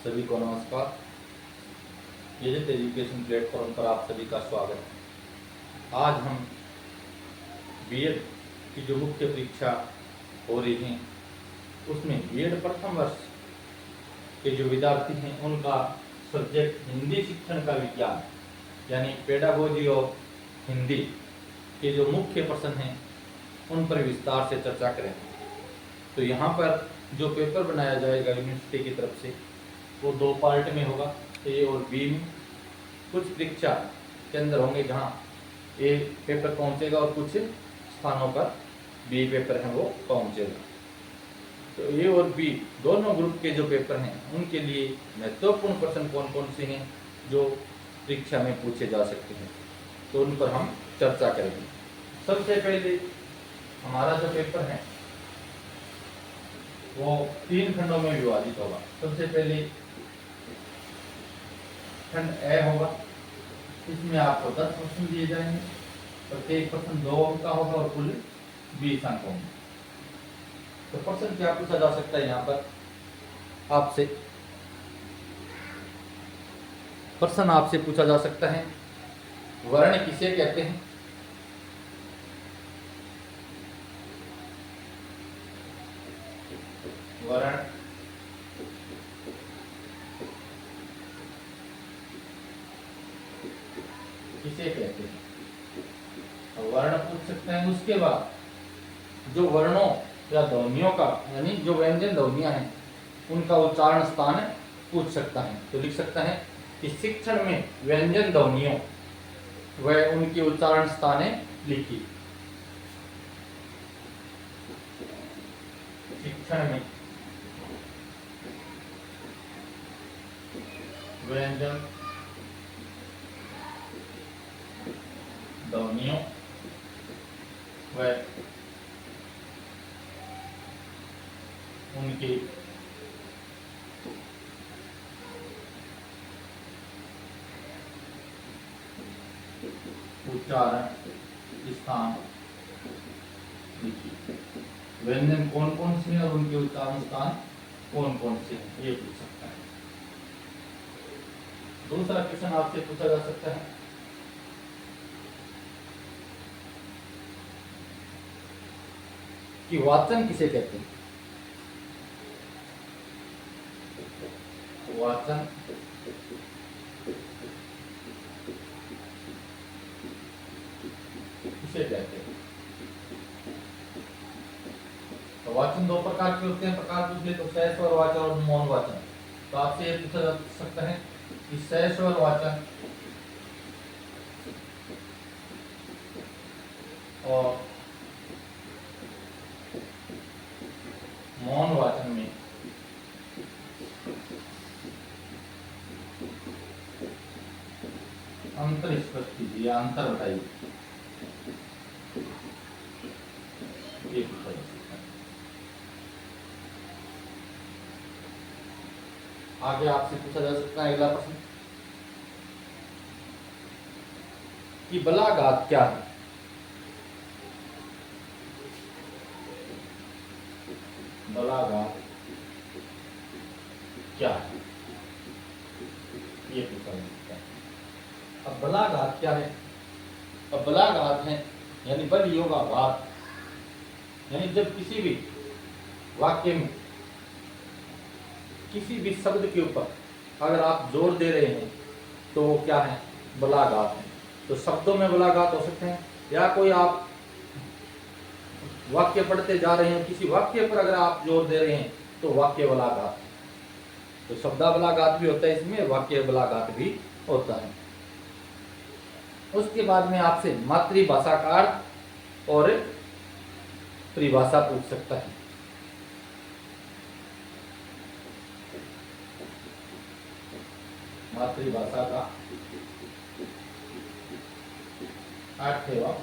सभी को नमस्कार। एजेंट एजुकेशन प्लेटफॉर्म पर आप सभी का स्वागत है। आज हम बीएड की जो मुख्य परीक्षा हो रही है उसमें बीएड प्रथम वर्ष के जो विद्यार्थी हैं उनका सब्जेक्ट हिंदी शिक्षण का विज्ञान यानी पेडागोजी ऑफ हिंदी के जो मुख्य प्रश्न हैं उन पर विस्तार से चर्चा करेंगे। तो यहाँ पर जो पेपर बनाया जाएगा यूनिवर्सिटी की तरफ से वो दो पार्ट में होगा, ए और बी में। कुछ परीक्षा केंद्र होंगे जहाँ ए पेपर पहुँचेगा और कुछ स्थानों पर बी पेपर है वो पहुँचेगा। तो ए और बी दोनों ग्रुप के जो पेपर हैं उनके लिए महत्वपूर्ण प्रश्न कौन कौन से हैं जो परीक्षा में पूछे जा सकते हैं, तो उन पर हम चर्चा करेंगे। सबसे पहले हमारा जो पेपर है वो 3 खंडों में विभाजित होगा। सबसे पहले खंड ए होगा, इसमें आपको 10 प्रश्न दिए जाएंगे। प्रत्येक प्रश्न 2 अंक का होगा और कुल 20 अंक होंगे। तो प्रश्न क्या पूछा जा सकता है यहाँ पर आपसे? प्रश्न आपसे पूछा जा सकता है वर्ण किसे कहते हैं? वर्ण किसे कहते हैं? वर्ण पूछ सकते हैं। उसके बाद जो वर्णों या ध्वनियों का यानी जो व्यंजन ध्वनियां हैं उनका उच्चारण स्थान पूछ सकता है। तो लिख सकता है कि शिक्षण में व्यंजन ध्वनियों व उनके उच्चारण स्थान लिखिए। शिक्षण में व्यंजन ध्वनियों व उनके उच्चारण स्थान लिखिए। व्यंजन कौन कौन से हैं और उनके उच्चारण स्थान कौन कौन से हैं, ये पूछ सकता है। दूसरा क्वेश्चन आपसे पूछा जा सकता है कि वाचन किसे कहते हैं? वाचन किसे कहते हैं? तो वाचन 2 प्रकार के होते हैं। प्रकार पूछ ले तो सहस्वर वाचन और मौन वाचन। तो आपसे ये पूछा जा सकता है कि सहस्वर वाचन और मौन वाचन में अंतर स्पष्ट कीजिए, अंतर बताइए। ये पूछा जा सकता है। आगे आपसे पूछा जा सकता है अगला प्रश्न कि बलाघात क्या है? बलाघात क्या है, ये पूछा जा सकता है। अब बलाघात क्या है? अब बलाघात है यानी बल योगा घात, यानी जब किसी भी वाक्य में किसी भी शब्द के ऊपर अगर आप जोर दे रहे हैं तो वो क्या है? बलाघात है। तो शब्दों में बलाघात हो सकते हैं या कोई आप वाक्य पढ़ते जा रहे हैं, किसी वाक्य पर अगर आप जोर दे रहे हैं तो वाक्य बलाघात। तो शब्दा बलाघात भी होता है इसमें, वाक्य बलाघात भी होता है। उसके बाद में आपसे मातृभाषा का अर्थ और परिभाषा पूछ सकता है। मातृभाषा का अर्थ एवं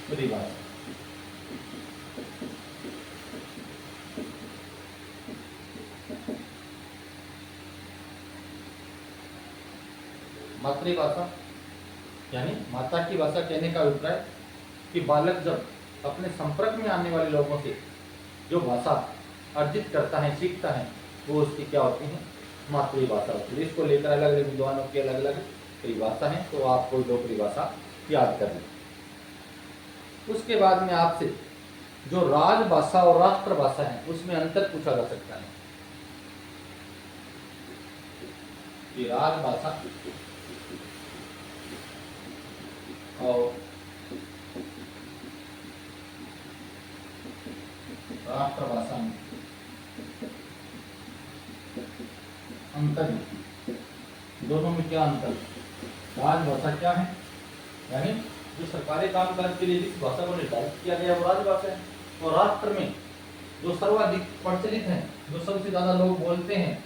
परिभाषा। मातृभाषा यानी माता की भाषा कहने का अभिप्राय कि बालक जब अपने संपर्क में आने वाले लोगों से जो भाषा अर्जित करता है, सीखता है, वो उसकी क्या होती है, मातृभाषा होती है। इसको लेकर अलग अलग विद्वानों की अलग अलग परिभाषा है, तो आप कोई दो परिभाषा याद कर लें। उसके बाद में आपसे जो राजभाषा और राष्ट्रभाषा है उसमें अंतर पूछा जा सकता है कि राजभाषा और राष्ट्रभाषा में अंतर है। दोनों में क्या अंतर? राजभाषा क्या है, यानी जो सरकारी कामकाज के लिए जिस भाषा को निर्धारित किया गया वो राजभाषा है, और राष्ट्र में जो सर्वाधिक प्रचलित है, जो सबसे ज्यादा लोग बोलते हैं,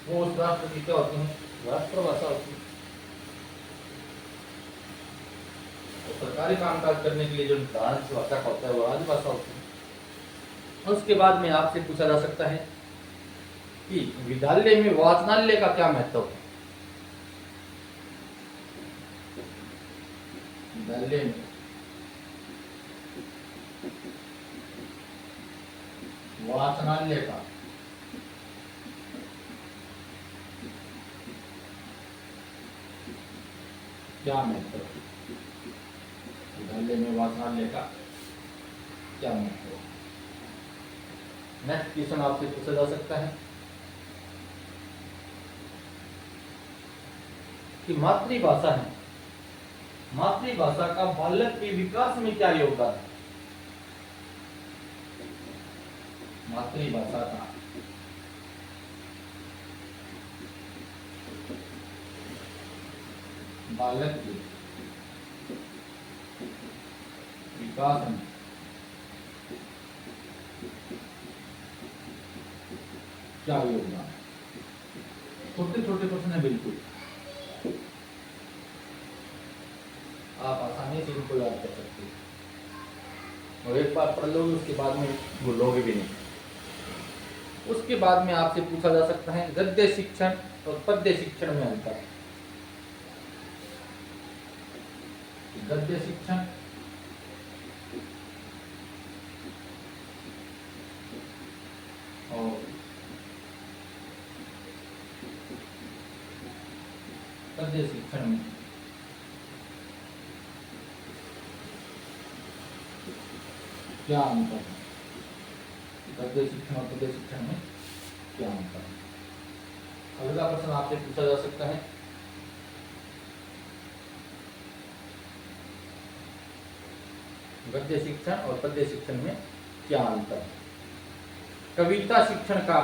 वो उस राष्ट्र की क्या होती है, राष्ट्रभाषा होती है। तो सरकारी कामकाज करने के लिए जो निर्धारित भाषा का होता है वो राजभाषा होती है। उसके बाद में आपसे पूछा जा सकता है कि विद्यालय में वाचनालय का क्या महत्व है। विद्यालय में वाचनालय का क्या महत्व है, विद्यालय में वाचनालय का क्या महत्व है। नेक्स्ट क्वेश्चन आपसे पूछा जा सकता है कि मातृभाषा है, मातृभाषा का बालक के विकास में क्या योगदान है। मातृभाषा का बालक के विकास में क्या योगदान है। छोटे छोटे प्रश्न है बिल्कुल, आप आसानी से इनको याद कर सकते हैं और एक बार पढ़ लोगे उसके बाद में भूलोगे भी नहीं। उसके बाद में आपसे पूछा जा सकता है गद्य शिक्षण और पद्य शिक्षण में अंतर। गद्य शिक्षण और पद्य शिक्षण में क्या अंतर है। गद्य शिक्षण और पद्य शिक्षण में क्या अंतर है। अगला प्रश्न आपसे पूछा जा सकता है गद्य शिक्षण और पद्य शिक्षण में क्या अंतर है। कविता शिक्षण का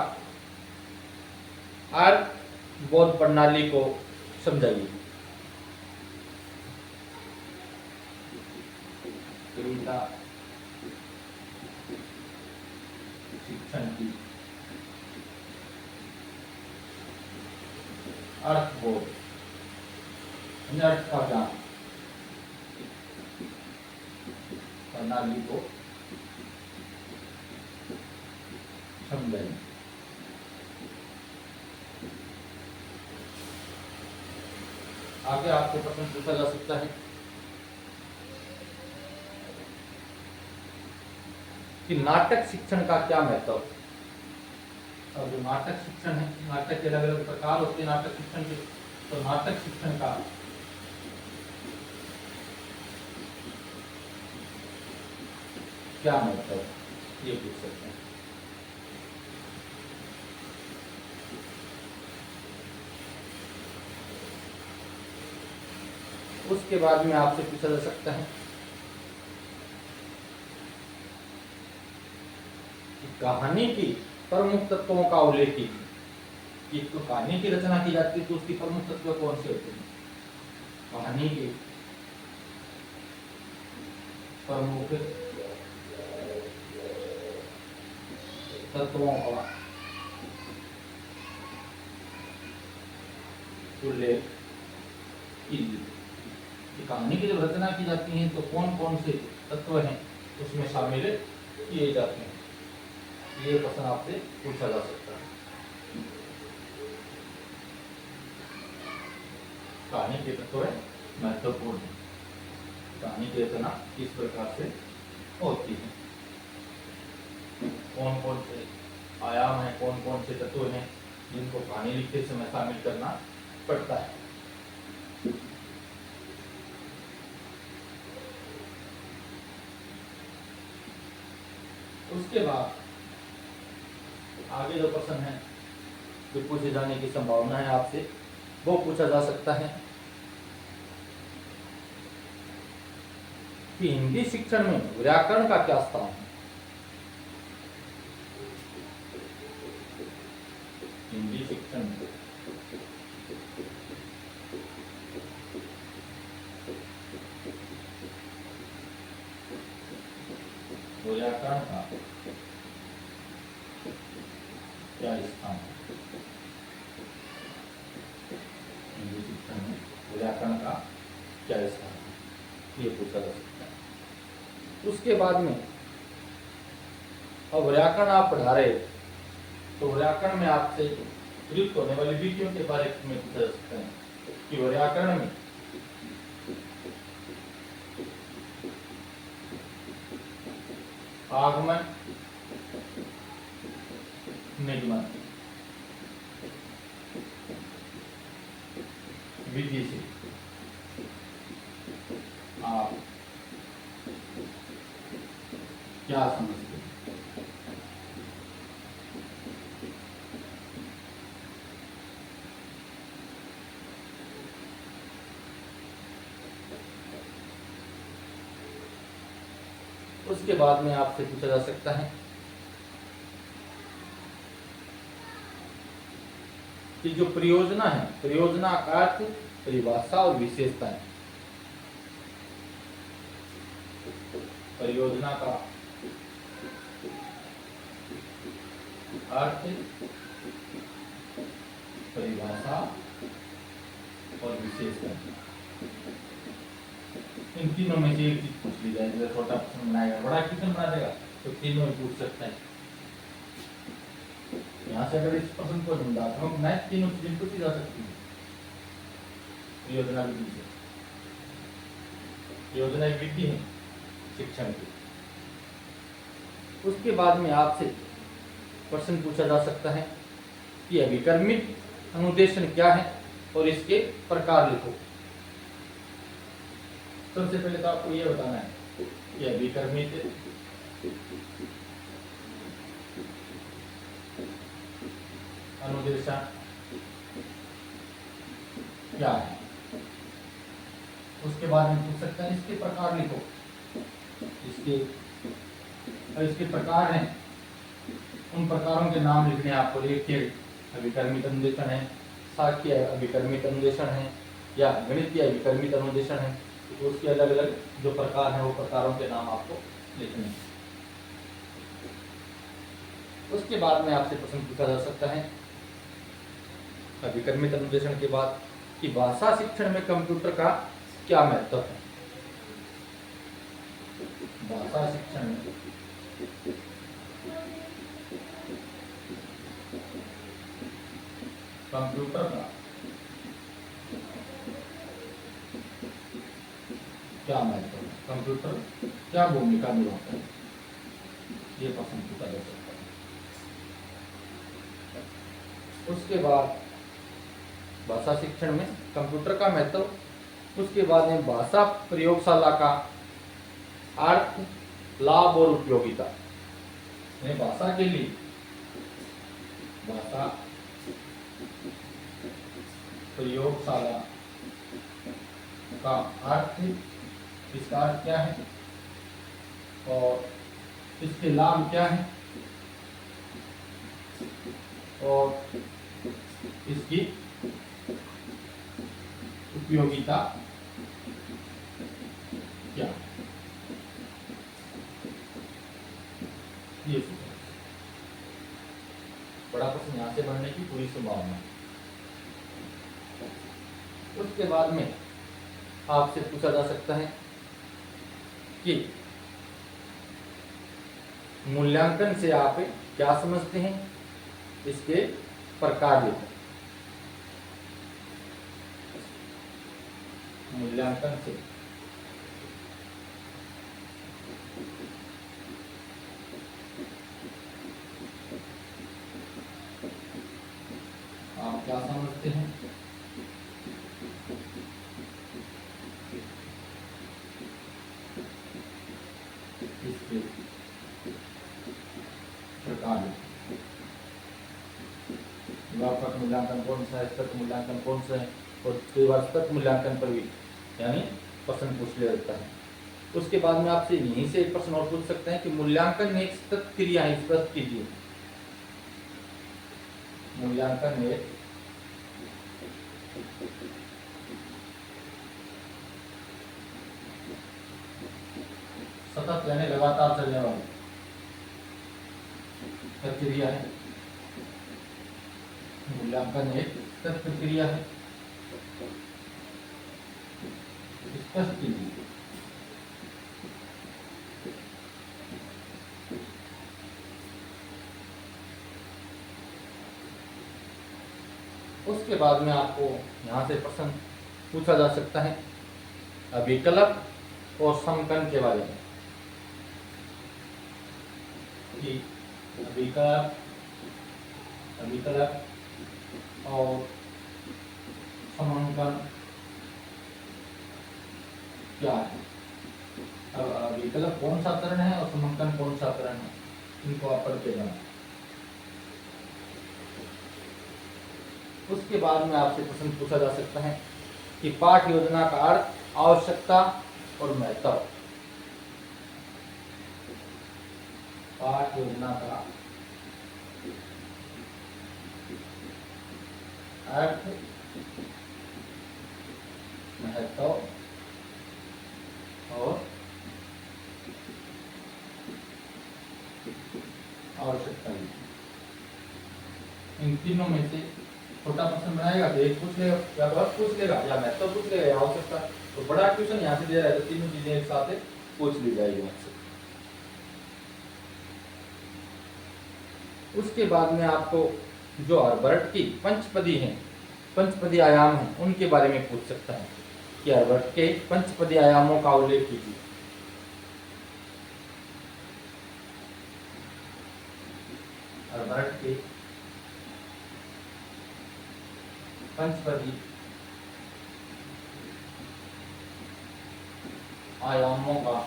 अर्थ बोध प्रणाली को समझाइए। कविता शिक्षण की अर्थ बोध, अर्थ का ज्ञान प्रणाली को समझाइए। आगे आपको प्रश्न पूछा जा सकता है कि नाटक शिक्षण का क्या महत्व है। और जो नाटक शिक्षण है, नाटक के अलग अलग प्रकार होते हैं नाटक शिक्षण के, तो नाटक शिक्षण का क्या महत्व है ये पूछ सकते हैं। उसके बाद में आपसे पूछा जा सकता है कि कहानी की प्रमुख तत्वों का उल्लेख कीजिए। कि तो कहानी की रचना की जाती है तो उसकी प्रमुख तत्व कौन से होते हैं। कहानी के प्रमुख तत्वों का उल्लेख कीजिए। कहानी की जब रचना की जाती है तो कौन कौन से तत्व हैं उसमें शामिल किए जाते हैं। ये प्रश्न आपसे पूछा जा सकता है। कहानी के तत्व महत्वपूर्ण है। कहानी की रचना किस प्रकार से होती है, कौन कौन से आयाम हैं, कौन कौन से तत्व हैं जिनको कहानी लिखते समय शामिल करना पड़ता है। उसके बाद आगे जो प्रश्न है जो पूछे जाने की संभावना है आपसे, वो पूछा जा सकता है कि हिंदी शिक्षण में व्याकरण का क्या स्थान है। हिंदी शिक्षण में व्याकरण का क्या स्थान है। हिंदी शिक्षण में व्याकरण का क्या स्थान है, ये पूछा जा सकता है। उसके बाद में अब व्याकरण आप पढ़ा रहे तो व्याकरण में आपसे प्रयुक्त होने वाली विधियों के बारे में पूछा जा सकता है कि व्याकरण में आगमन, निगमन विधि से आप क्या समझते हैं। उसके बाद में आपसे पूछा जा सकता है कि जो परियोजना है, परियोजना का अर्थ, परिभाषा और विशेषताएं। परियोजना का अर्थ, परिभाषा और विशेषताएं, इन तीनों में से एक चीज पूछ ली जाए। जैसे छोटा प्रश्न बनाएगा, बड़ा क्वेश्चन बना देगा तो तीनों ही पूछ सकते हैं। यहाँ से अगर इस प्रश्न को ढूंढा तो हम मैथ तीनों चीजें पूछी जा सकती है योजना विधि से। योजना एक विधि है शिक्षण की। उसके बाद में आपसे प्रश्न पूछा जा सकता है कि अभिकर्मित अनुदेशन क्या है और इसके प्रकार लिखो। सबसे पहले तो आपको यह बताना है कि अभिकर्मित अनुदेशन क्या है। उसके बाद में पूछ सकता है इसके प्रकार लिखो। इसके प्रकार हैं, उन प्रकारों के नाम लिखने हैं आपको। एक अभिकर्मित अनुदेशन है, सांख्यिक अभिकर्मित अनुदेशन है या गणितीय अभिकर्मित अनुदेशन है, तो उसके अलग अलग जो प्रकार हैं वो प्रकारों के नाम आपको लिखने हैं। उसके बाद में आपसे प्रश्न पूछा जा सकता है अभिकर्मित अनुदेशन के बाद कि भाषा शिक्षण में कंप्यूटर का क्या महत्व है। भाषा शिक्षण में कंप्यूटर का क्या महत्व है, कंप्यूटर क्या भूमिका निभाता है, ये प्रश्न पूछा जा सकता है। उसके बाद भाषा शिक्षण में कंप्यूटर का महत्व, उसके बाद में भाषा प्रयोगशाला का अर्थ, लाभ और उपयोगिता। भाषा के लिए भाषा प्रयोगशाला का अर्थ, इसका अर्थ क्या है और इसके लाभ क्या है और इसकी उपयोगिता क्या, ये बड़ा प्रश्न यहाँ से बनने की पूरी संभावना है। उसके बाद में आपसे पूछा जा सकता है कि मूल्यांकन से आप क्या समझते हैं, इसके प्रकार लिखें। मूल्यांकन से के प्रकार। व्यापक मूल्यांकन कौन सा है, सतत मूल्यांकन कौन सा है, और कई बार सतत मूल्यांकन पर भी यानी प्रश्न पूछ लिया जाता है। उसके बाद में आपसे यहीं से एक प्रश्न और पूछ सकते हैं कि मूल्यांकन एक सतत क्रिया है, स्पष्ट कीजिए। मूल्यांकन एक सतत यानी लगातार चलने वाली प्रक्रिया है। मूल्यांकन एक सतत प्रक्रिया है, स्पष्ट कीजिए। उसके बाद में आपको यहाँ से प्रश्न पूछा जा सकता है अभिकलक और समकन के बारे में कि अभिकलक और समंकन क्या है। अब अभिकलक कौन सा चरण है और समंकन कौन सा चरण है, इनको आप पढ़ के जाना। उसके बाद में आपसे प्रश्न पूछा जा सकता है कि पाठ योजना का अर्थ, आवश्यकता और महत्व। पाठ योजना का अर्थ, महत्व और आवश्यकता। इन तीनों में से छोटा प्रश्न बनाएगा तो एक पूछ लेगा, या तो अर्थ पूछ लेगा, या महत्व पूछ लेगा, या आवश्यकता। तो बड़ा क्वेश्चन यहाँ से दिया है तो तीनों चीजें एक साथ पूछ ली जाएगी आपसे। उसके बाद में आपको जो हर्बर्ट की पंचपदी है, पंचपदी आयाम है, उनके बारे में पूछ सकता है कि हर्बर्ट के पंचपदी आयामों का उल्लेख कीजिए। हर्बर्ट के पंचपदी आयामों का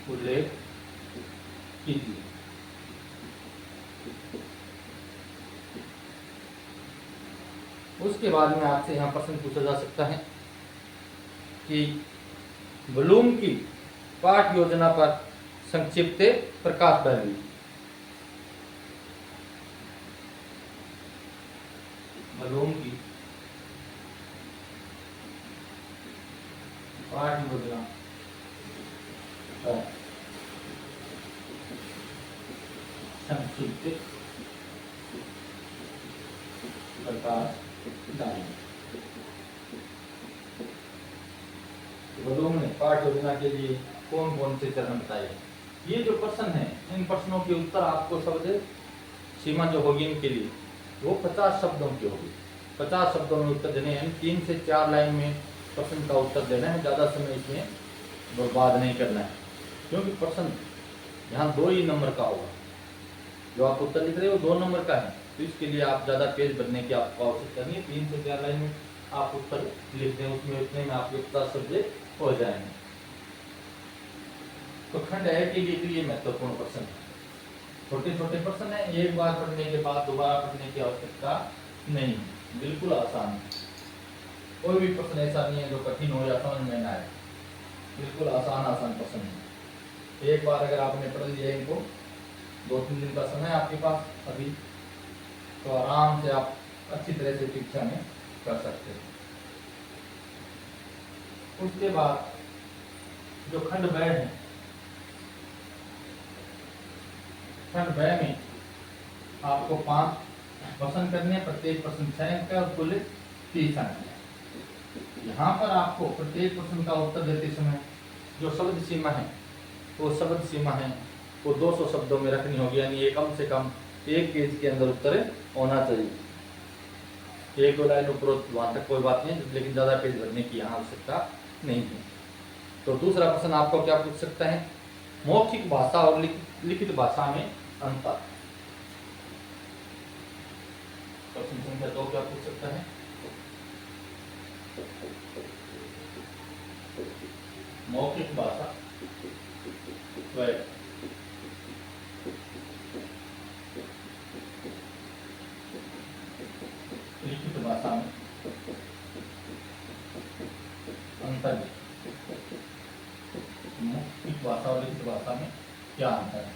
उल्लेख कीजिए। उसके बाद में आपसे यहाँ प्रश्न पूछा जा सकता है कि ब्लूम की पाठ योजना पर संक्षिप्त प्रकाश डालिए। ब्लूम की पाठ योजना पर संक्षिप्त प्रकाश डालिए। ब्लूम ने पाठ योजना के लिए कौन कौन से चरण बताए। ये जो प्रश्न है, इन प्रश्नों के उत्तर आपको शब्द सीमा जो होगी इनके लिए वो 50 शब्दों की होगी। 50 शब्दों में उत्तर देने हैं, 3 से 4 लाइन में प्रश्न का उत्तर देना है। ज़्यादा समय इसमें बर्बाद नहीं करना है, क्योंकि प्रश्न यहाँ 2 ही नंबर का होगा। जो आप उत्तर लिख रहे हो 2 नंबर का है, तो इसके लिए आप ज़्यादा पेज भरने की आपको आवश्यकता नहीं है। 3 से 4 लाइन में आप उत्तर लिख दें, उसमें उतने में आपके 50 शब्द हो जाएंगे। तो खंड है के लिए महत्वपूर्ण प्रश्न है। छोटे छोटे प्रश्न है, एक बार पढ़ने के बाद दोबारा पढ़ने की आवश्यकता नहीं, बिल्कुल आसान है। कोई भी प्रश्न ऐसा नहीं है जो कठिन हो या समझ में ना आए, बिल्कुल आसान प्रश्न है। एक बार अगर आपने पढ़ लिया इनको, 2-3 दिन का समय आपके पास अभी, तो आराम से आप अच्छी तरह से परीक्षा में कर सकते हैं। उसके बाद जो खंड ब है, खंड ब में आपको 5 प्रश्न करने हैं, प्रत्येक प्रश्न 6 अंक का, कुल 30 अंक है। यहाँ पर आपको प्रत्येक प्रश्न का उत्तर देते समय जो शब्द सीमा है, वो शब्द सीमा है वो 200 शब्दों में रखनी होगी, यानी ये कम से कम 1 पेज के अंदर उत्तर होना चाहिए। 1-2 लाइन ऊपर वहाँ तक कोई बात नहीं, लेकिन ज़्यादा पेज भरने की यहाँ आवश्यकता नहीं है। तो दूसरा प्रश्न आपको क्या पूछ सकता है, मौखिक भाषा और लिखित भाषा में अंतर। प्रश्न संख्या 2 क्या पूछ सकता है, मौखिक मौखिक भाषा व लिखित भाषा में अंतर है। मौखिक भाषा और लिखित भाषा में क्या अंतर है?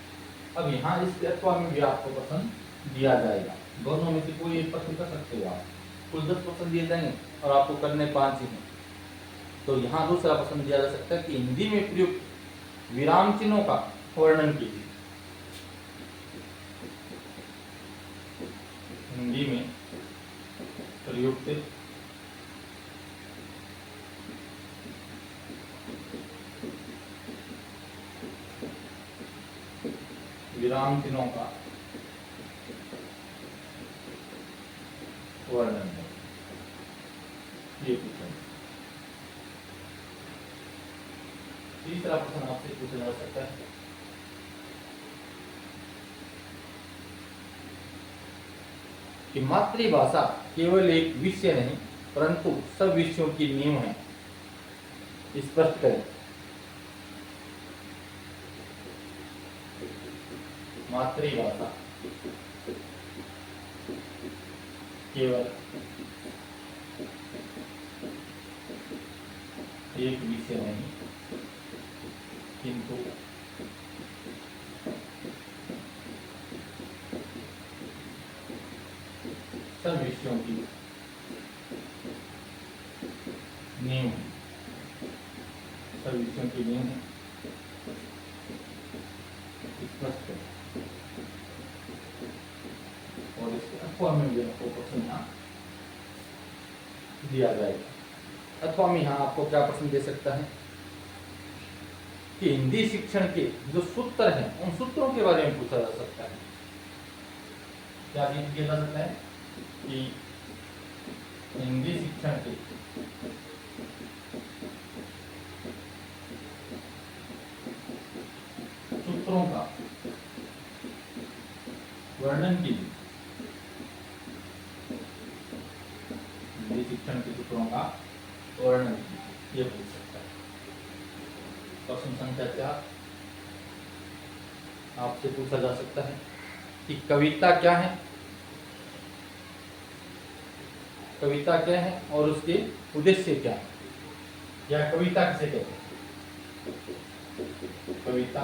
अब यहाँ इस अथवा में भी आपको प्रश्न दिया जाएगा, दोनों में से कोई एक प्रश्न कर सकते हो आप। कुल 10 प्रश्न दिए जाएंगे और आपको करने 5 ही हैं। तो यहाँ दूसरा प्रश्न दिया जा सकता है कि हिंदी में प्रयुक्त विराम चिन्हों का वर्णन कीजिए। हिंदी में प्रयुक्त विराम चिन्हों का वर्णन है, ये पूछा। तीसरा प्रश्न आपसे पूछा जा सकता है कि मातृभाषा केवल एक विषय नहीं परंतु सब विषयों की नींव है, स्पष्ट करें। मातृभाषा केवल एक विषय नहीं किंतु सब विषयों की नींव है, सब विषयों की नींव है, स्पष्ट है। और इसके अथवा में भी आपको प्रश्न यहाँ दिया जाएगा। अथवा में यहाँ आपको क्या प्रश्न दे सकता है कि हिंदी शिक्षण के जो सूत्र हैं उन सूत्रों के बारे में पूछा जा सकता है। क्या किया जा सकता है कि हिंदी शिक्षण के सूत्रों का वर्णन कीजिए। हिंदी शिक्षण के सूत्रों का वर्णन कीजिए, ये पूछ सकता है। प्रश्न संख्या 4 आपसे पूछा जा सकता है कि कविता क्या है, कविता क्या है और उसके उद्देश्य क्या है, या कविता किसे कहते हैं? कविता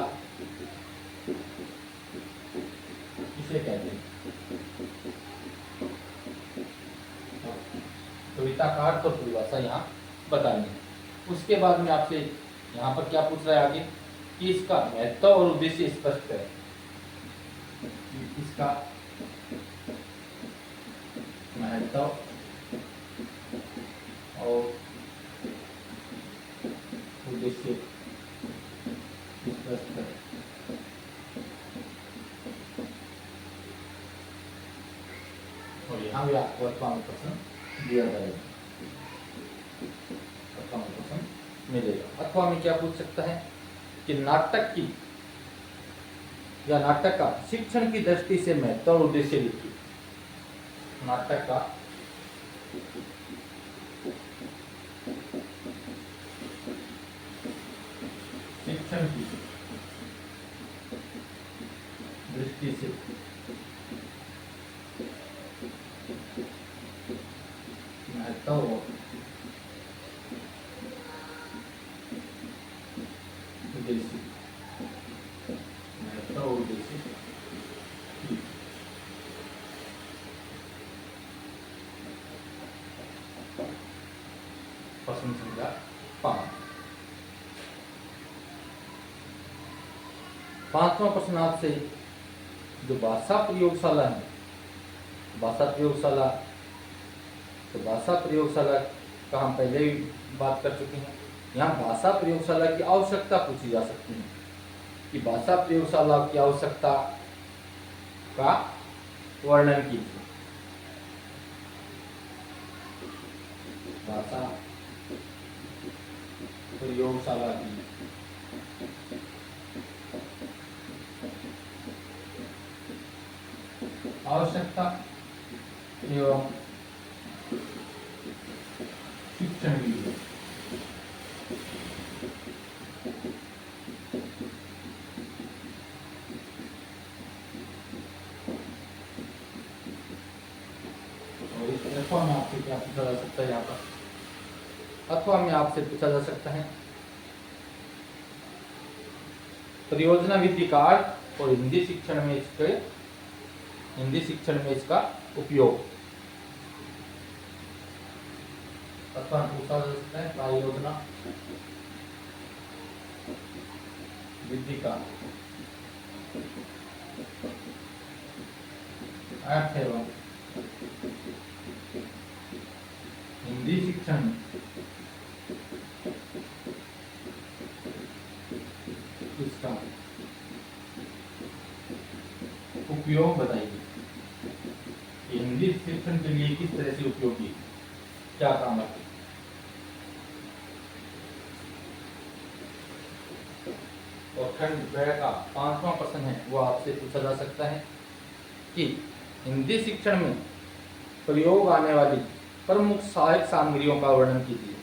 किसे कहते हैं? कविता का अर्थ और परिभाषा यहाँ बताएंगे। उसके बाद में आपसे यहाँ पर क्या पूछ रहा है आगे कि इसका महत्व और उद्देश्य स्पष्ट करें। इसका महत्व और उद्देश्य स्पष्ट करें। और यहाँ भी आपको अथवा में प्रश्न दिया जाएगा, अथवा में प्रश्न मिलेगा। अथवा में क्या पूछ सकता है कि नाटक की या नाटक का शिक्षण की दृष्टि से महत्व और उद्देश्य लिखिए। नाटक का शिक्षण की दृष्टि से महत्व और उद्देश्य, महत्व और उद्देश्य। प्रश्न संख्या 5। पांचवा प्रश्न आपसे जो भाषा प्रयोगशाला है, भाषा प्रयोगशाला, तो भाषा प्रयोगशाला का हम पहले ही बात कर चुके हैं। यहाँ भाषा प्रयोगशाला की आवश्यकता पूछी जा सकती है कि भाषा प्रयोगशाला की आवश्यकता का वर्णन कीजिए। भाषा प्रयोगशाला की आवश्यकता एवं शिक्षण कीजिए। आपसे पूछा जा सकता है परियोजना विधि कार्ड और हिंदी शिक्षण में इसका उपयोग, अथवा पूछा जा सकता है परियोजना विधि का अर्थ एवं हिंदी शिक्षण में इसका उपयोग बताइए। हिंदी शिक्षण के लिए किस तरह से उपयोगी, क्या काम है। और खंड ब का 5वां प्रश्न है वो आपसे पूछा जा सकता है कि हिंदी शिक्षण में प्रयोग आने वाली प्रमुख सहायक सामग्रियों का वर्णन कीजिए।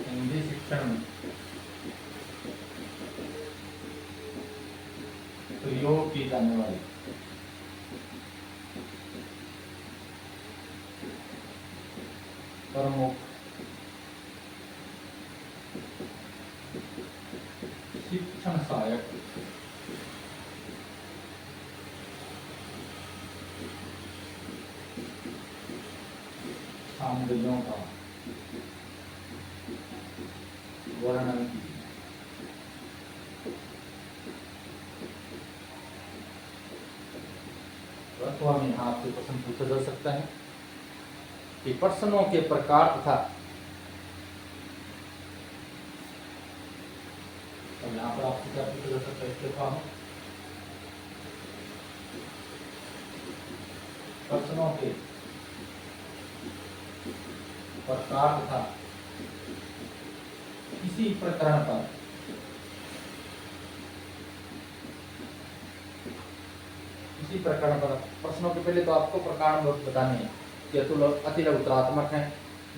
हिंदी शिक्षण में प्रयोग की जाने वाली प्रमुख शिक्षण सहायक सामग्रियों का वर्णन कीजिए। तो हम यहाँ आपसे प्रश्न पूछा जा सकता है कि प्रश्नों के प्रकार तथा यहाँ पर आपसे क्या पूछा जा सकता है इसके फॉर्म प्रश्नों के प्रकार तथा किसी प्रकरण पर प्रश्नों के पहले तो आपको प्रकार बताने हैं कि अति लघुतरात्मक है,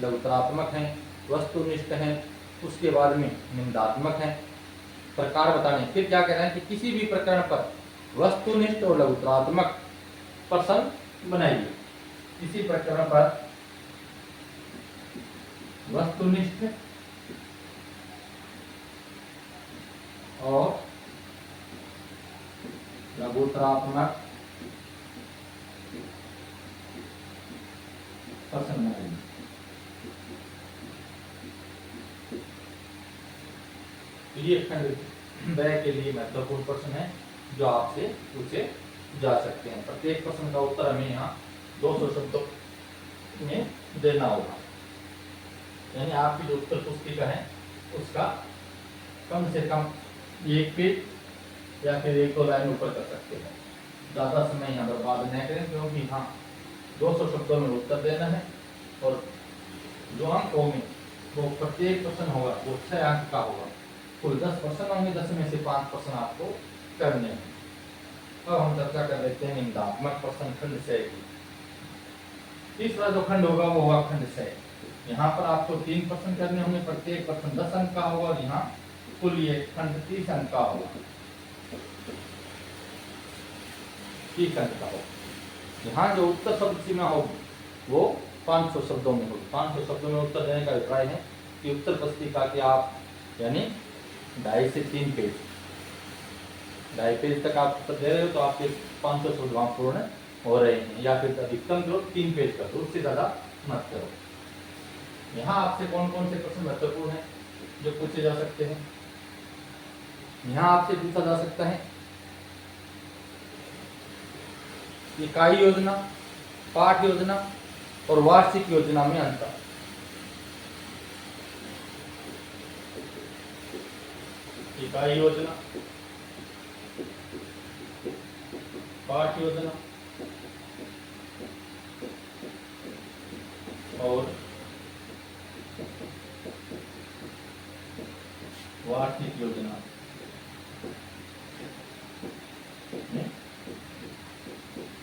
लघुतरात्मक है, वस्तुनिष्ठ है, उसके बाद में निंदात्मक है, प्रकार बताने। फिर क्या कहना है कि किसी भी प्रकरण पर वस्तुनिष्ठ और लघुतरात्मक प्रश्न बनाइए। किसी प्रकरण पर वस्तुनिष्ठ और लघुतरात्मक प्रश्न बनाइए। ये खंड ब के लिए महत्वपूर्ण प्रश्न है जो आपसे पूछे जा सकते हैं। प्रत्येक प्रश्न का उत्तर हमें यहाँ 200 शब्दों में देना होगा, यानी आपकी जो उत्तर पुस्तिका है उसका कम से कम 1 पेज या फिर 1-2 लाइन ऊपर कर सकते हैं। ज़्यादा समय यहाँ बर्बाद नहीं करें, क्योंकि यहाँ 200 शब्दों में उत्तर देना है और जो अंक होंगे वो प्रत्येक प्रश्न होगा वो 6 अंक का होगा। कुल 10 प्रश्न होंगे, 10 में से 5 प्रश्न आपको करने हैं। अब हम चर्चा कर लेते हैं निंदात्मक प्रश्न खंड 6 की। तीसरा जो खंड होगा वो होगा खंड 6। यहाँ पर आपको 3 प्रश्न करने होंगे, प्रत्येक प्रश्न 10 अंक का होगा और यहाँ कुल ये खंड 30 अंक का होगा। 30 अंक का होगा। यहाँ जो उत्तर शब्द सीमा होगी वो 500 शब्दों में होगी। 500 शब्दों में उत्तर देने का अभिप्राय है कि उत्तर पुस्तिका के आप यानी 2.5 से 3 पेज, 2.5 पेज तक आप उत्तर दे रहे हो तो आपके 500 शब्द वहाँ पूर्ण हो रहे हैं, या फिर अधिकतम जो 3 पेज का, तो उससे ज़्यादा मत करो। यहाँ आपसे कौन कौन से प्रश्न महत्वपूर्ण हैं जो पूछे जा सकते हैं। यहाँ आपसे पूछा जा सकता है इकाई योजना, पाठ योजना और वार्षिक योजना में अंतर। इकाई योजना, पाठ योजना और वार्षिक योजना में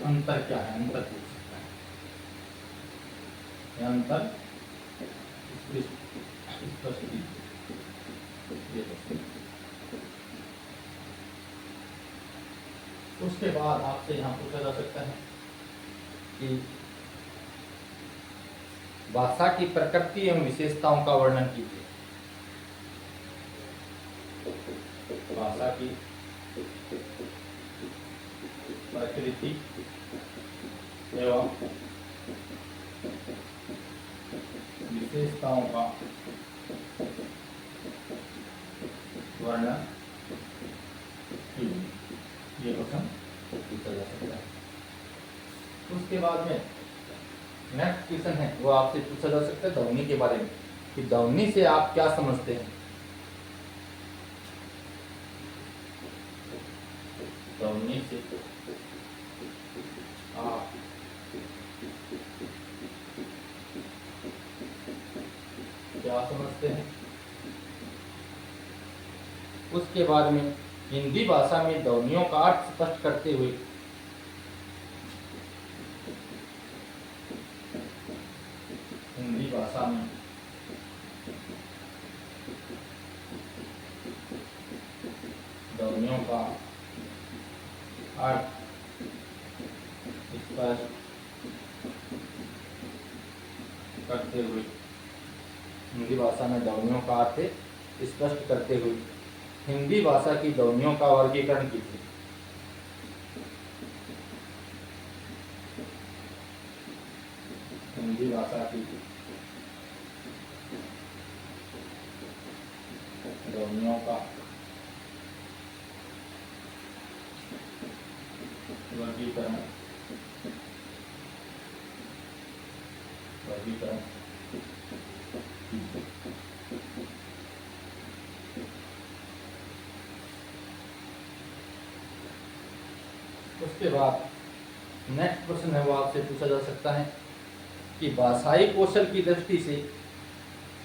अंतर क्या है, अंतर पूछ सकता है। अंतर उसके बाद आपसे यहाँ पूछा जा सकता है कि भाषा की प्रकृति एवं विशेषताओं का वर्णन कीजिए। भाषा की प्रकृति एवं विशेषताओं का वर्णन कीजिए, ये क्वेश्चन पूछा जा सकता है। उसके बाद में नेक्स्ट क्वेश्चन है वो आपसे पूछा जा सकता है ध्वनि के बारे में, कि ध्वनि से आप क्या समझते हैं। ध्वनि से आप क्या समझते हैं। उसके बाद में हिंदी भाषा में ध्वनियों का अर्थ स्पष्ट करते हुए हिंदी भाषा में ध्वनियों का अर्थ स्पष्ट करते हुए हिंदी भाषा में ध्वनियों का अर्थ स्पष्ट करते हुए हिंदी भाषा की ध्वनियों का वर्गीकरण कीजिए। हिंदी भाषा की ध्वनियों का वर्गीकरण उसके बाद नेक्स्ट क्वेश्चन है वो आपसे पूछा जा सकता है कि भाषाई कौशल की दृष्टि से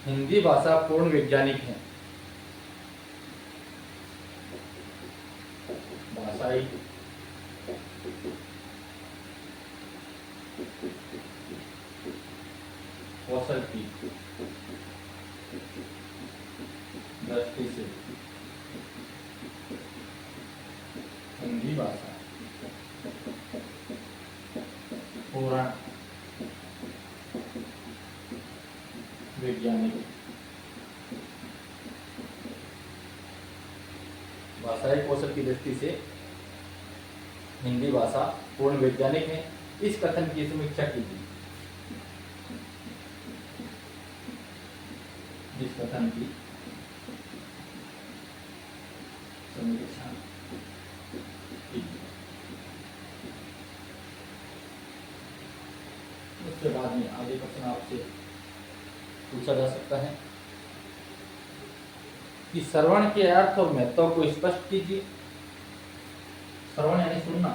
हिंदी भाषा पूर्ण वैज्ञानिक है। भाषाई कौशल की दृष्टि से हिंदी भाषा पूर्ण वैज्ञानिक। भाषाई कौशल की दृष्टि से हिंदी भाषा पूर्ण वैज्ञानिक है। इस कथन की समीक्षा कीजिए। इस कथन की समीक्षा कीजिए। उसके बाद में आगे प्रश्न आपसे पूछा जा सकता है कि श्रवण के अर्थ और महत्व को स्पष्ट कीजिए। श्रवण यानी सुनना।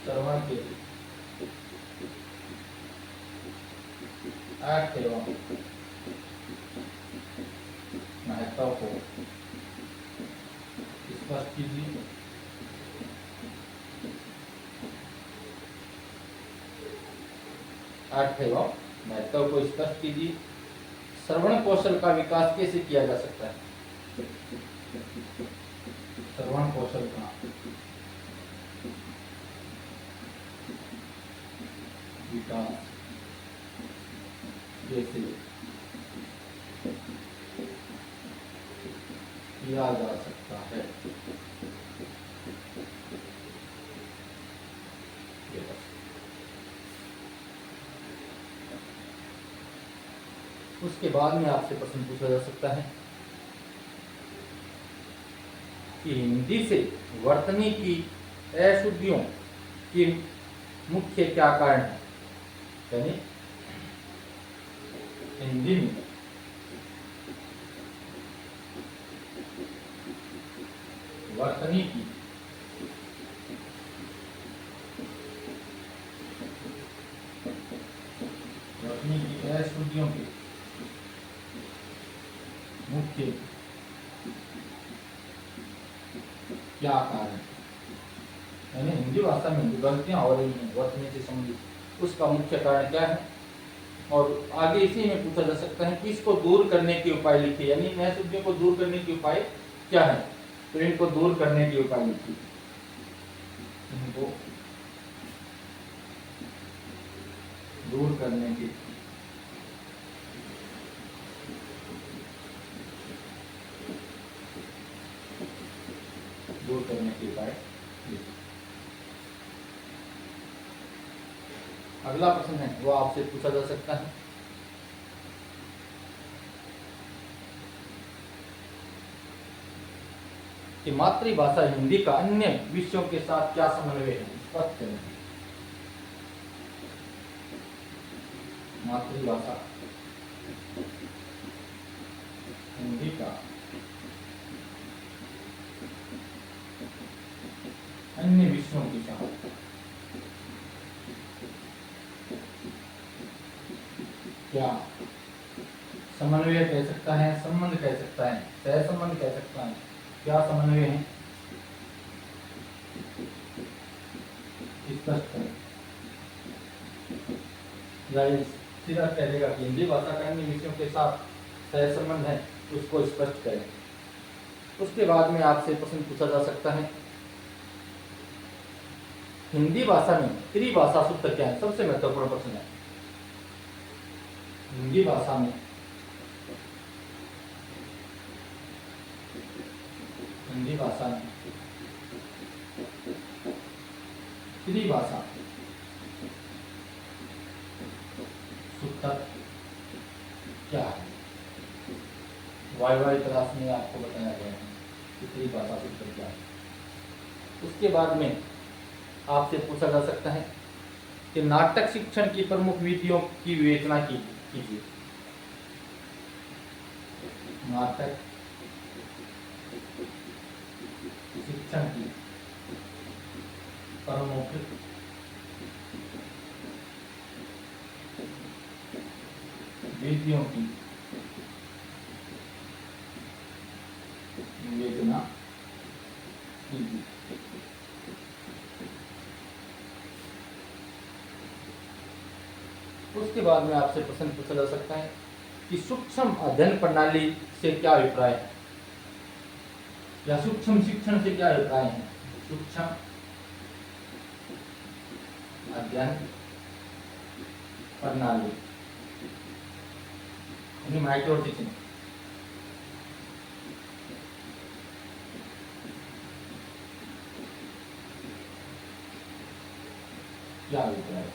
श्रवण के अर्थ एवं महत्व को स्पष्ट कीजिए। अर्थ एवं महत्व को स्पष्ट कीजिए। श्रवण कौशल का विकास कैसे किया जा सकता है। श्रवण कौशल का विकास कैसे किया जा सकता है। उसके बाद में आपसे प्रश्न पूछा जा सकता है कि हिंदी से वर्तनी की अशुद्धियों की मुख्य क्या कारण है। यानी हिंदी में वर्तनी की अशुद्धियों के मुख्य क्या कारण है। यानी हिंदी भाषा में जो गलतियां हो रही हैं वर्तनी से संबंधित, उसका मुख्य कारण क्या है। और आगे इसी में पूछा जा सकता है कि इसको दूर करने के उपाय लिखिए। यानी इन अशुद्धियों को दूर करने के उपाय क्या है, तो इनको दूर करने के उपाय लिखिए। इनको दूर करने के उपाय। अगला प्रश्न है वो आपसे पूछा जा सकता है कि मातृभाषा हिंदी का अन्य विषयों के साथ क्या समन्वय है, स्पष्ट करें। मातृभाषा हिंदी का अन्य विषयों के साथ क्या समन्वय कह सकता है, संबंध कह सकता है, सहसंबंध कह सकता है, क्या समन्वय है, स्पष्ट करें। सीधा कह देगा कि हिंदी भाषा का अन्य विषयों के साथ सहसंबंध है, उसको स्पष्ट करें। उसके बाद में आपसे प्रश्न पूछा जा सकता है हिंदी भाषा में त्रिभाषा सूत्र क्या है, सबसे महत्वपूर्ण प्रश्न है। हिंदी भाषा में त्रिभाषा सूत्र क्या है, वाई क्लास में आपको बताया गया है कि त्रिभाषा सूत्र क्या है। उसके बाद में आपसे पूछा जा सकता है कि नाटक शिक्षण की प्रमुख विधियों की विवेचना कीजिए। नाटक शिक्षण की प्रमुख विधियों की विवेचना कीजिए। उसके बाद में आपसे प्रश्न पूछा जा सकता है कि सूक्ष्म अध्ययन प्रणाली से क्या अभिप्राय है, या सूक्ष्म शिक्षण से क्या अभिप्राय है। सूक्ष्म अध्ययन प्रणाली माइक्रो टीचिंग क्या अभिप्राय है।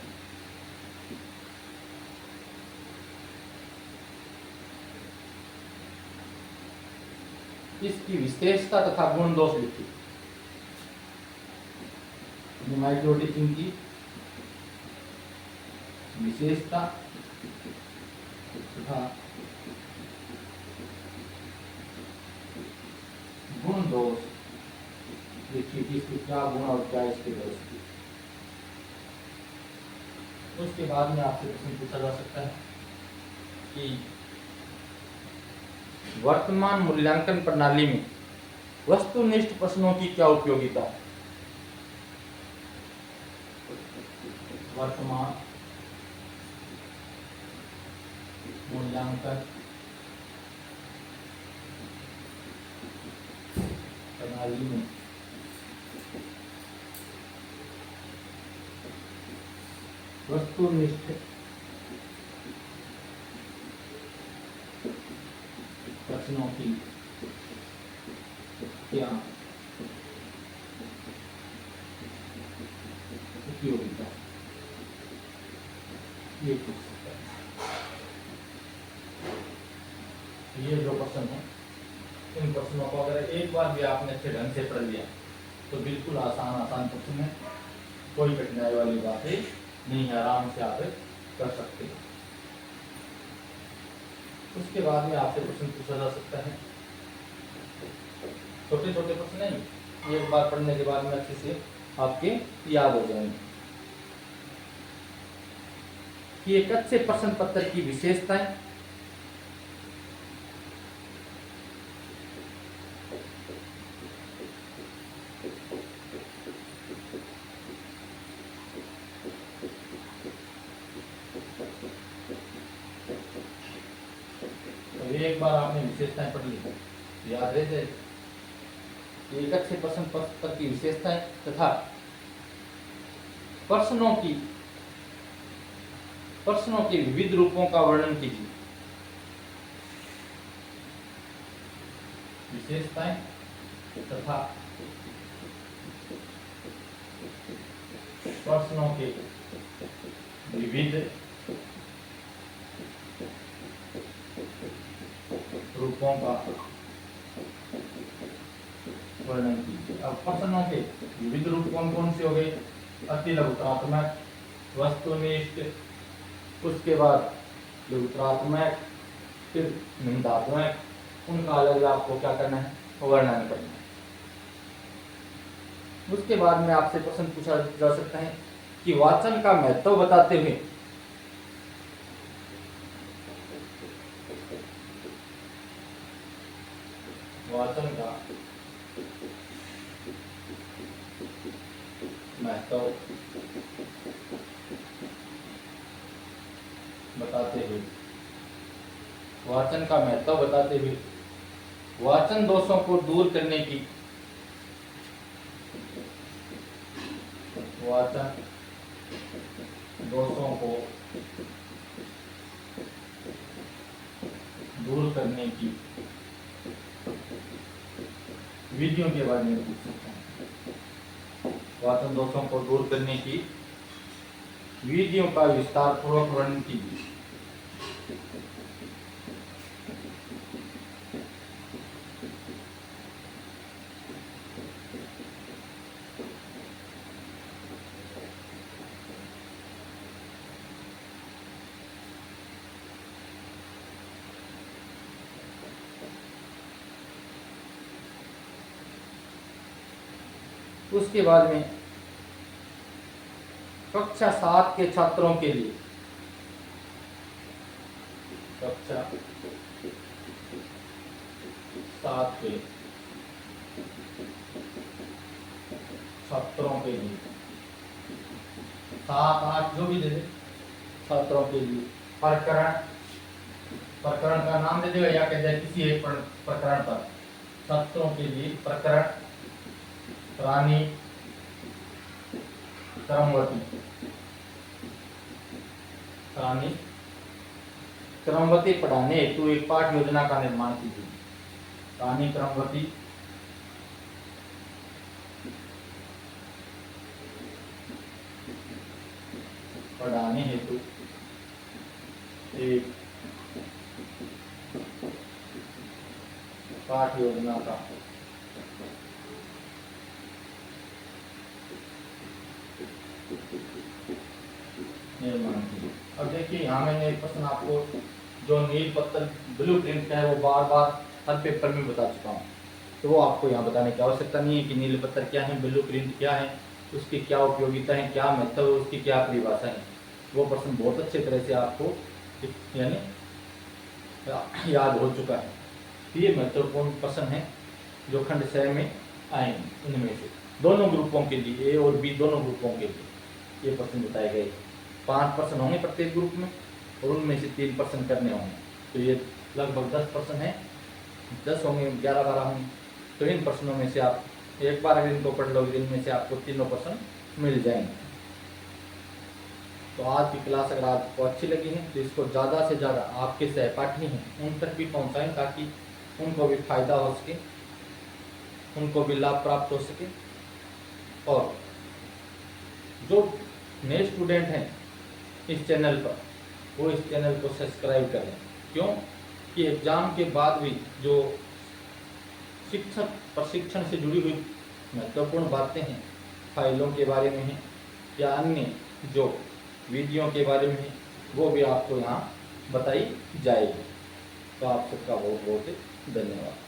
इसकी विशेषता तथा गुण दोष लिखिए। माइक्रो टीचिंग की विशेषता तथा गुण दोष लिखिए कि इसके क्या गुण और क्या इसके दोष। उसके बाद में आपसे प्रश्न पूछा जा सकता है कि वर्तमान मूल्यांकन प्रणाली में वस्तुनिष्ठ प्रश्नों की क्या उपयोगिता है। वर्तमान मूल्यांकन प्रणाली में वस्तुनिष्ठ प्रश्नों की क्या उपयोगिता, ये पूछ सकता है। ये जो प्रश्न है, इन प्रश्नों को अगर एक बार भी आपने अच्छे ढंग से पढ़ लिया तो बिल्कुल आसान प्रश्न है, कोई कठिनाई वाली बात नहीं है, आराम से आप कर सकते हैं। उसके बाद में आपसे प्रश्न पूछा जा सकता है, छोटे छोटे प्रश्न नहीं, एक बार पढ़ने के बाद में अच्छे से आपके याद हो जाएंगे कि एक अच्छे प्रश्न पत्र की विशेषताएं। एक बार आपने विशेषताएं पढ़ ली, याद रह जाए। एक अच्छे प्रश्न पत्र की विशेषताएं तथा प्रश्नों की प्रश्नों के विविध रूपों का वर्णन कीजिए। विशेषताएं तथा प्रश्नों के विविध रूपों का वर्णन कीजिए। अब प्रश्नों के विविध रूप कौन कौन से हो गए? अति लघुत्रात्मक, वस्तुनिष्ठ, उसके बाद लघुत्रात्मक, फिर निम्नात्मक, उनका अलग अलग आपको क्या करना है? वर्णन करना है। उसके बाद में आपसे प्रश्न पूछा जा सकता है कि वाचन का महत्व बताते हुए वाचन का महत्व बताते हुए वाचन का महत्व बताते हुए वाचन दोषों को दूर करने की वाचन दोषों को दूर करने की विधियों के बारे में पूछ सकते हैं। वाचन दोषों को दूर करने की विधियों का विस्तार पूर्वक वर्णन कीजिए। उसके बाद में कक्षा 7 के छात्रों के लिए कक्षा 7 के छात्रों के लिए 7, 8 जो भी दे दे छात्रों के लिए प्रकरण का नाम दे देगा या कह जाए किसी एक प्रकरण पर छात्रों के लिए प्रकरण रानी क्रमवती पढ़ाने हेतु एक पाठ योजना का निर्माण कीजिए। रानी क्रमवती पढ़ाने हेतु एक पाठ योजना का निर्माण कीजिए। अब देखिए यहाँ मैंने एक प्रश्न आपको जो नील पत्थर ब्लू प्रिंट है वो बार बार हर पेपर में बता चुका हूँ, तो वो आपको यहाँ बताने की आवश्यकता नहीं है कि नील पत्थर क्या है, ब्लू प्रिंट क्या है, उसकी क्या उपयोगिता है, क्या महत्व है, उसकी क्या परिभाषा है। वो प्रश्न बहुत अच्छे तरह से आपको यानी याद हो चुका है। ये महत्वपूर्ण प्रश्न है जो खंड 6 में आएंगे। इनमें से दोनों ग्रुपों के लिए, ए और बी दोनों ग्रुपों के लिए ये प्रश्न बताए गए। 5 प्रश्न होंगे प्रत्येक ग्रुप में और उनमें से 3 प्रश्न करने होंगे, तो ये लगभग 10 प्रश्न है। 10 होंगे, 11-12 होंगे। तो इन प्रश्नों में से आप एक बार अगर इनको पढ़ लोगे इनमें से आपको तीनों प्रश्न मिल जाएंगे। तो आज की क्लास अगर आपको अच्छी लगी है तो इसको ज़्यादा से ज़्यादा आपके सहपाठी हैं उन तक भी पहुँचाएँ ताकि उनको भी फायदा हो सके, उनको भी लाभ प्राप्त हो सके। और जो नए स्टूडेंट हैं इस चैनल पर वो इस चैनल को सब्सक्राइब करें। क्यों कि एग्ज़ाम के बाद भी जो शिक्षक प्रशिक्षण से जुड़ी हुई महत्वपूर्ण बातें हैं, फाइलों के बारे में हैं या अन्य जो वीडियो के बारे में है, वो भी आपको यहाँ बताई जाएगी। तो आप सबका बहुत बहुत धन्यवाद।